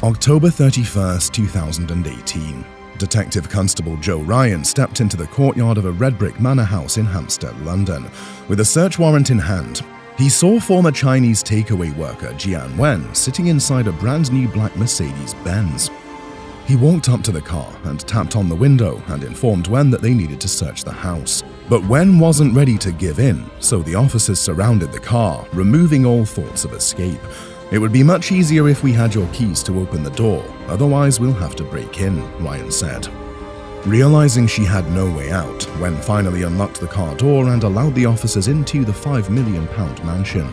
October 31st, 2018. Detective Constable Joe Ryan stepped into the courtyard of a red brick manor house in Hampstead, London. With a search warrant in hand, he saw former Chinese takeaway worker Jian Wen sitting inside a brand new black Mercedes-Benz. He walked up to the car and tapped on the window and informed Wen that they needed to search the house. But Wen wasn't ready to give in, so the officers surrounded the car, removing all thoughts of escape. "It would be much easier if we had your keys to open the door, otherwise we'll have to break in," Ryan said. Realizing she had no way out, Wen finally unlocked the car door and allowed the officers into the £5 million mansion.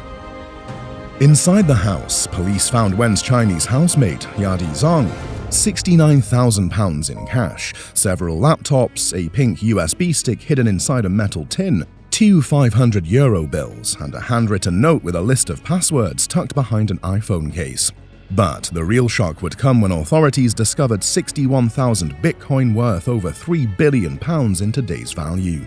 Inside the house, police found Wen's Chinese housemate, Yadi Zhang, £69,000 in cash, several laptops, a pink USB stick hidden inside a metal tin, 2 €500 bills, and a handwritten note with a list of passwords tucked behind an iPhone case. But the real shock would come when authorities discovered 61,000 Bitcoin worth over £3 billion in today's value.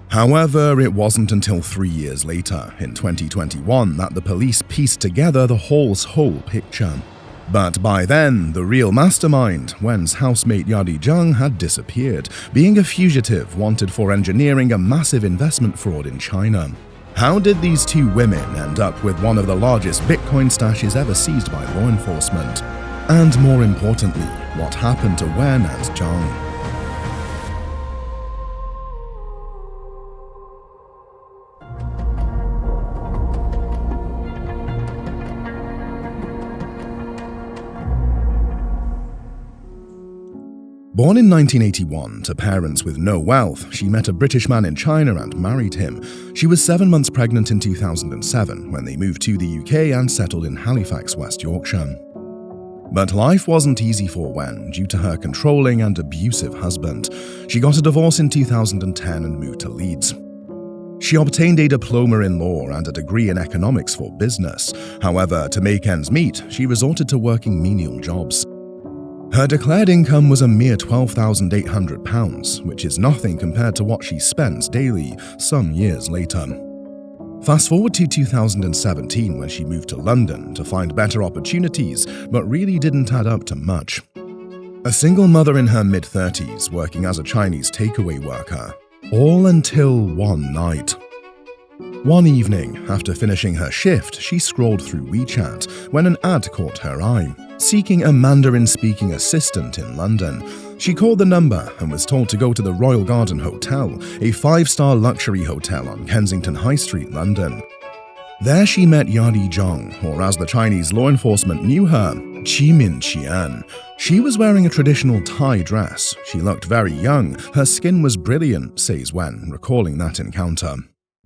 However, it wasn't until 3 years later, in 2021, that the police pieced together the haul's whole picture. But by then, the real mastermind, Wen's housemate Yadi Zhang, had disappeared, being a fugitive wanted for engineering a massive investment fraud in China. How did these two women end up with one of the largest Bitcoin stashes ever seized by law enforcement? And more importantly, what happened to Wen and Zhang? Born in 1981 to parents with no wealth, she met a British man in China and married him. She was 7 months pregnant in 2007 when they moved to the UK and settled in Halifax, West Yorkshire. But life wasn't easy for Wen due to her controlling and abusive husband. She got a divorce in 2010 and moved to Leeds. She obtained a diploma in law and a degree in economics for business. However, to make ends meet, she resorted to working menial jobs. Her declared income was a mere £12,800, which is nothing compared to what she spends daily some years later. Fast forward to 2017 when she moved to London to find better opportunities, but really didn't add up to much. A single mother in her mid-30s working as a Chinese takeaway worker, all until one night. One evening, after finishing her shift, she scrolled through WeChat when an ad caught her eye, seeking a Mandarin-speaking assistant in London. She called the number and was told to go to the Royal Garden Hotel, a 5-star luxury hotel on Kensington High Street, London. There she met Yadi Zhang, or as the Chinese law enforcement knew her, Qimin Qian. She was wearing a traditional Thai dress. She looked very young. Her skin was brilliant, says Wen, recalling that encounter.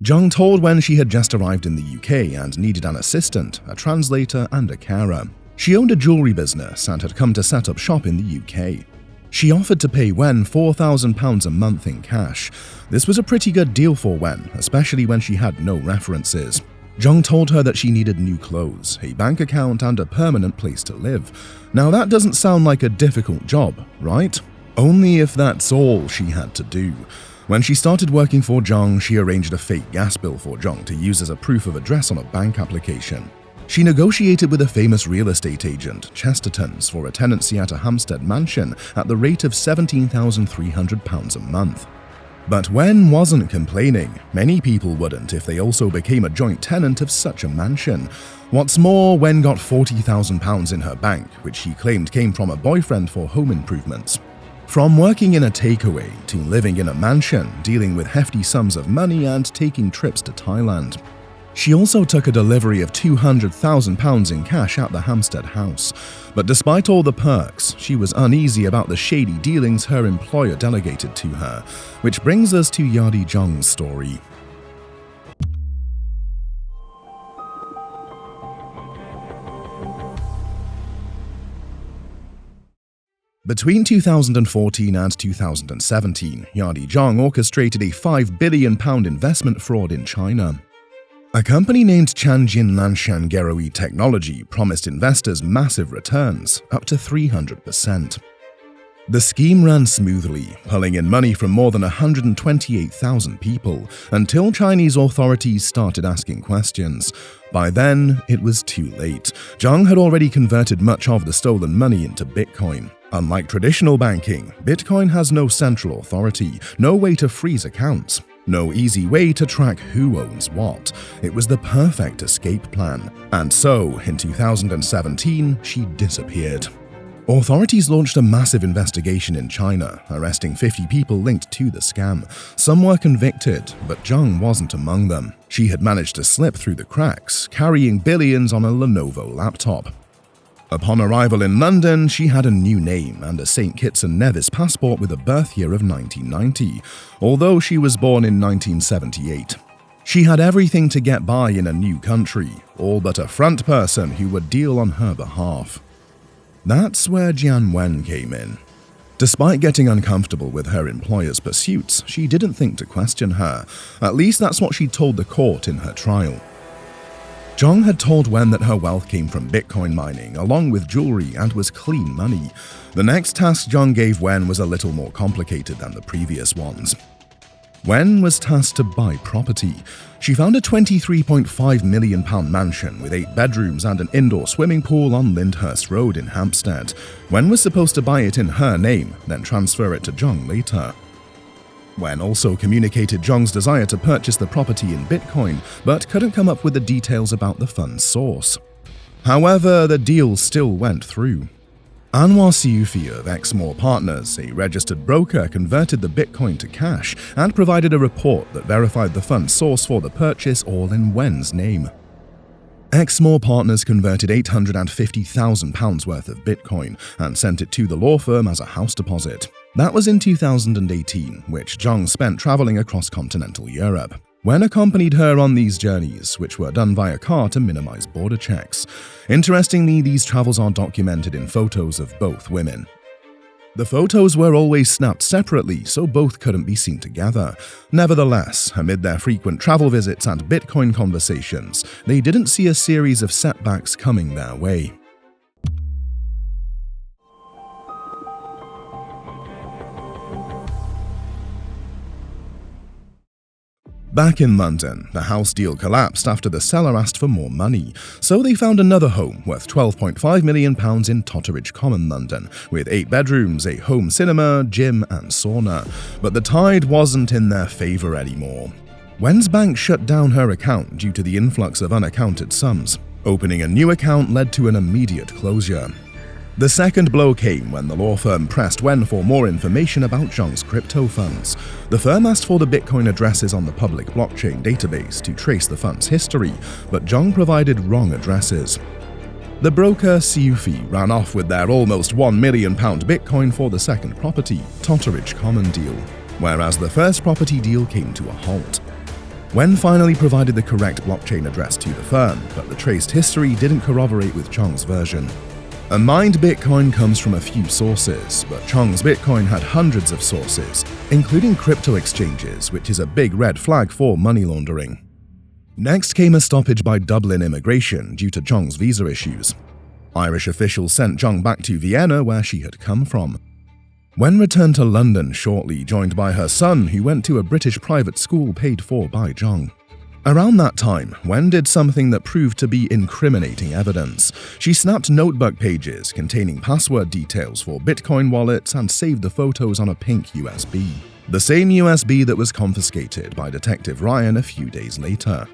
Zhang told Wen she had just arrived in the UK and needed an assistant, a translator, and a carer. She owned a jewelry business and had come to set up shop in the UK. She offered to pay Wen £4,000 a month in cash. This was a pretty good deal for Wen, especially when she had no references. Zhang told her that she needed new clothes, a bank account, and a permanent place to live. Now that doesn't sound like a difficult job, right? Only if that's all she had to do. When she started working for Zhang, she arranged a fake gas bill for Zhang to use as a proof of address on a bank application. She negotiated with a famous real estate agent, Chesterton's, for a tenancy at a Hampstead mansion at the rate of £17,300 a month. But Wen wasn't complaining. Many people wouldn't if they also became a joint tenant of such a mansion. What's more, Wen got £40,000 in her bank, which she claimed came from a boyfriend for home improvements. From working in a takeaway to living in a mansion, dealing with hefty sums of money and taking trips to Thailand. She also took a delivery of £200,000 in cash at the Hampstead house. But despite all the perks, she was uneasy about the shady dealings her employer delegated to her. Which brings us to Yadi Zhang's story. Between 2014 and 2017, Yadi Zhang orchestrated a £5 billion investment fraud in China. A company named Tianjin Lanshan Geroi Technology promised investors massive returns, up to 300%. The scheme ran smoothly, pulling in money from more than 128,000 people, until Chinese authorities started asking questions. By then, it was too late. Zhang had already converted much of the stolen money into Bitcoin. Unlike traditional banking, Bitcoin has no central authority, no way to freeze accounts, no easy way to track who owns what. It was the perfect escape plan. And so, in 2017, she disappeared. Authorities launched a massive investigation in China, arresting 50 people linked to the scam. Some were convicted, but Zhang wasn't among them. She had managed to slip through the cracks, carrying billions on a Lenovo laptop. Upon arrival in London, she had a new name and a St. Kitts and Nevis passport with a birth year of 1990, although she was born in 1978. She had everything to get by in a new country, all but a front person who would deal on her behalf. That's where Jian Wen came in. Despite getting uncomfortable with her employer's pursuits, she didn't think to question her. At least that's what she told the court in her trial. Zhang had told Wen that her wealth came from Bitcoin mining, along with jewelry, and was clean money. The next task Zhang gave Wen was a little more complicated than the previous ones. Wen was tasked to buy property. She found a £23.5 million mansion with 8 bedrooms and an indoor swimming pool on Lyndhurst Road in Hampstead. Wen was supposed to buy it in her name, then transfer it to Zhang later. Wen also communicated Zhang's desire to purchase the property in Bitcoin, but couldn't come up with the details about the fund's source. However, the deal still went through. Anwar Siufi of Exmore Partners, a registered broker, converted the Bitcoin to cash and provided a report that verified the fund's source for the purchase all in Wen's name. Exmore Partners converted £850,000 worth of Bitcoin and sent it to the law firm as a house deposit. That was in 2018, which Zhang spent traveling across continental Europe. Wen accompanied her on these journeys, which were done via car to minimize border checks. Interestingly, these travels are documented in photos of both women. The photos were always snapped separately, so both couldn't be seen together. Nevertheless, amid their frequent travel visits and Bitcoin conversations, they didn't see a series of setbacks coming their way. Back in London, the house deal collapsed after the seller asked for more money, so they found another home worth £12.5 million in Totteridge Common, London, with 8 bedrooms, a home cinema, gym and sauna. But the tide wasn't in their favour anymore. Wen's bank shut down her account due to the influx of unaccounted sums. Opening a new account led to an immediate closure. The second blow came when the law firm pressed Wen for more information about Zhang's crypto funds. The firm asked for the Bitcoin addresses on the public blockchain database to trace the fund's history, but Zhang provided wrong addresses. The broker Siufi ran off with their almost £1 million Bitcoin for the second property, Totteridge Common deal, whereas the first property deal came to a halt. Wen finally provided the correct blockchain address to the firm, but the traced history didn't corroborate with Zhang's version. A mined Bitcoin comes from a few sources, but Zhang's Bitcoin had hundreds of sources, including crypto exchanges, which is a big red flag for money laundering. Next came a stoppage by Dublin immigration due to Zhang's visa issues. Irish officials sent Zhang back to Vienna, where she had come from. Wen returned to London shortly, joined by her son, who went to a British private school paid for by Zhang. Around that time, Wen did something that proved to be incriminating evidence. She snapped notebook pages containing password details for Bitcoin wallets and saved the photos on a pink USB. The same USB that was confiscated by Detective Ryan a few days later.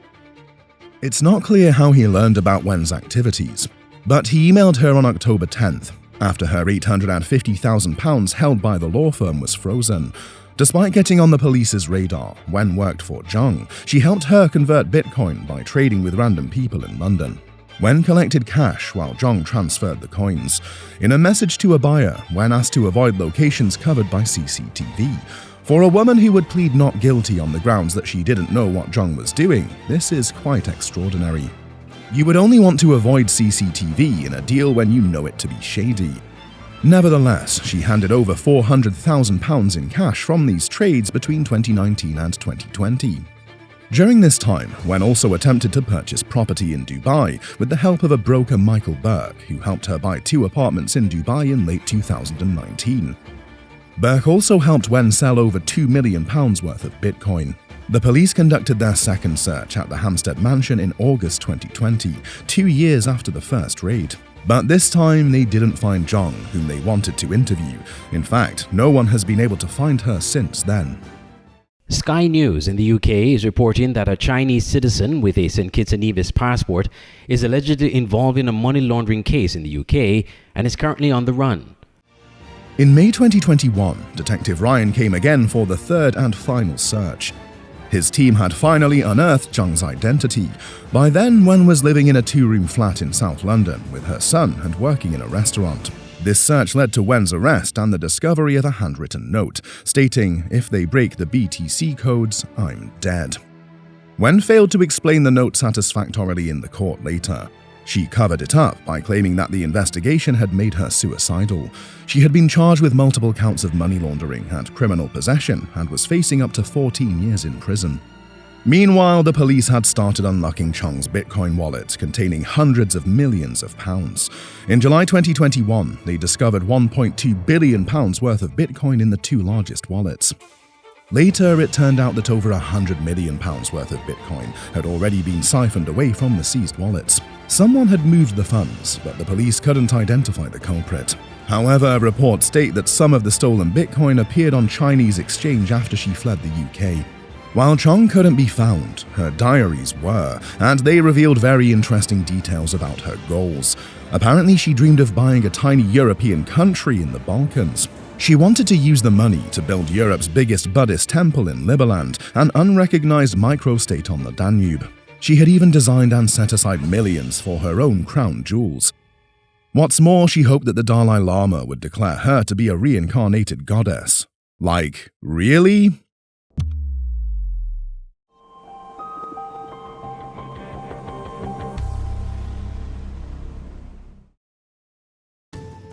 It's not clear how he learned about Wen's activities, but he emailed her on October 10th, after her £850,000 held by the law firm was frozen. Despite getting on the police's radar, Wen worked for Zhang. She helped her convert Bitcoin by trading with random people in London. Wen collected cash while Zhang transferred the coins. In a message to a buyer, Wen asked to avoid locations covered by CCTV. For a woman who would plead not guilty on the grounds that she didn't know what Zhang was doing, this is quite extraordinary. You would only want to avoid CCTV in a deal when you know it to be shady. Nevertheless, she handed over £400,000 in cash from these trades between 2019 and 2020. During this time, Wen also attempted to purchase property in Dubai with the help of a broker Michael Burke, who helped her buy 2 apartments in Dubai in late 2019. Burke also helped Wen sell over £2 million worth of Bitcoin. The police conducted their second search at the Hampstead mansion in August 2020, 2 years after the first raid. But this time, they didn't find Zhang, whom they wanted to interview. In fact, no one has been able to find her since then. Sky News in the UK is reporting that a Chinese citizen with a St. Kitts and Nevis passport is allegedly involved in a money laundering case in the UK and is currently on the run. In May 2021, Detective Ryan came again for the third and final search. His team had finally unearthed Zhang's identity. By then, Wen was living in a 2-room flat in South London with her son and working in a restaurant. This search led to Wen's arrest and the discovery of a handwritten note, stating, "If they break the BTC codes, I'm dead." Wen failed to explain the note satisfactorily in the court later. She covered it up by claiming that the investigation had made her suicidal. She had been charged with multiple counts of money laundering and criminal possession and was facing up to 14 years in prison. Meanwhile, the police had started unlocking Chong's Bitcoin wallet containing hundreds of millions of pounds. In July 2021, they discovered £1.2 billion worth of Bitcoin in the 2 largest wallets. Later, it turned out that over £100 million worth of Bitcoin had already been siphoned away from the seized wallets. Someone had moved the funds, but the police couldn't identify the culprit. However, reports state that some of the stolen Bitcoin appeared on Chinese exchange after she fled the UK. While Chong couldn't be found, her diaries were, and they revealed very interesting details about her goals. Apparently, she dreamed of buying a tiny European country in the Balkans. She wanted to use the money to build Europe's biggest Buddhist temple in Liberland, an unrecognized microstate on the Danube. She had even designed and set aside millions for her own crown jewels. What's more, she hoped that the Dalai Lama would declare her to be a reincarnated goddess. Like, really?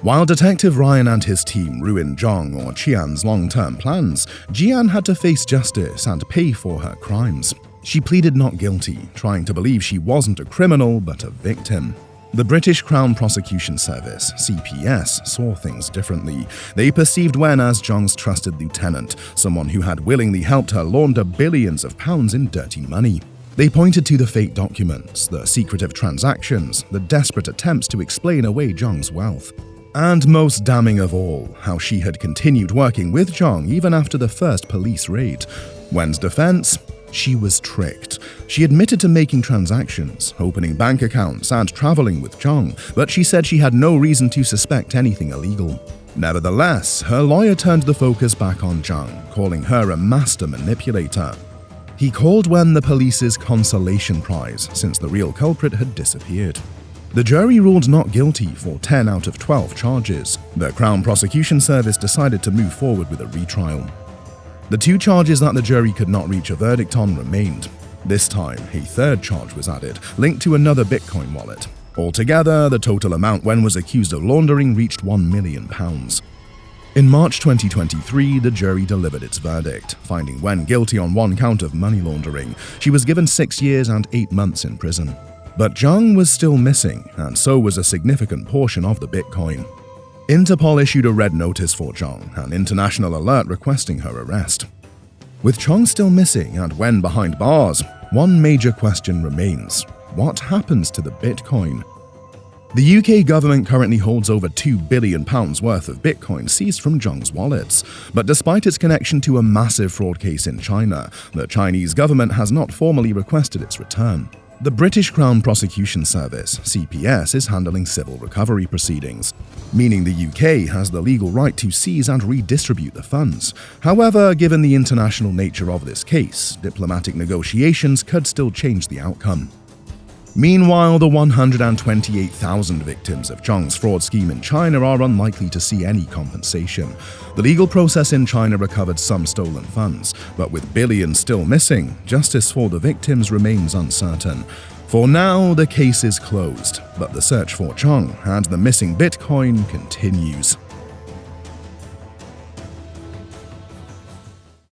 While Detective Ryan and his team ruined Zhang or Qian's long-term plans, Jian had to face justice and pay for her crimes. She pleaded not guilty, trying to believe she wasn't a criminal but a victim. The British Crown Prosecution Service, CPS, saw things differently. They perceived Wen as Zhang's trusted lieutenant, someone who had willingly helped her launder billions of pounds in dirty money. They pointed to the fake documents, the secretive transactions, the desperate attempts to explain away Zhang's wealth. And most damning of all, how she had continued working with Zhang even after the first police raid. Wen's defense? She was tricked. She admitted to making transactions, opening bank accounts, and traveling with Zhang, but she said she had no reason to suspect anything illegal. Nevertheless, her lawyer turned the focus back on Zhang, calling her a master manipulator. He called Wen the police's consolation prize, since the real culprit had disappeared. The jury ruled not guilty for 10 out of 12 charges. The Crown Prosecution Service decided to move forward with a retrial. The 2 charges that the jury could not reach a verdict on remained. This time, a third charge was added, linked to another Bitcoin wallet. Altogether, the total amount Wen was accused of laundering reached £1 million. In March 2023, the jury delivered its verdict, finding Wen guilty on 1 count of money laundering. She was given 6 years and 8 months in prison. But Zhang was still missing, and so was a significant portion of the Bitcoin. Interpol issued a red notice for Zhang, an international alert requesting her arrest. With Zhang still missing and Wen behind bars, one major question remains: what happens to the Bitcoin? The UK government currently holds over £2 billion worth of Bitcoin seized from Zhang's wallets, but despite its connection to a massive fraud case in China, the Chinese government has not formally requested its return. The British Crown Prosecution Service, CPS, is handling civil recovery proceedings, meaning the UK has the legal right to seize and redistribute the funds. However, given the international nature of this case, diplomatic negotiations could still change the outcome. Meanwhile, the 128,000 victims of Zhang's fraud scheme in China are unlikely to see any compensation. The legal process in China recovered some stolen funds, but with billions still missing, justice for the victims remains uncertain. For now, the case is closed, but the search for Zhang and the missing Bitcoin continues.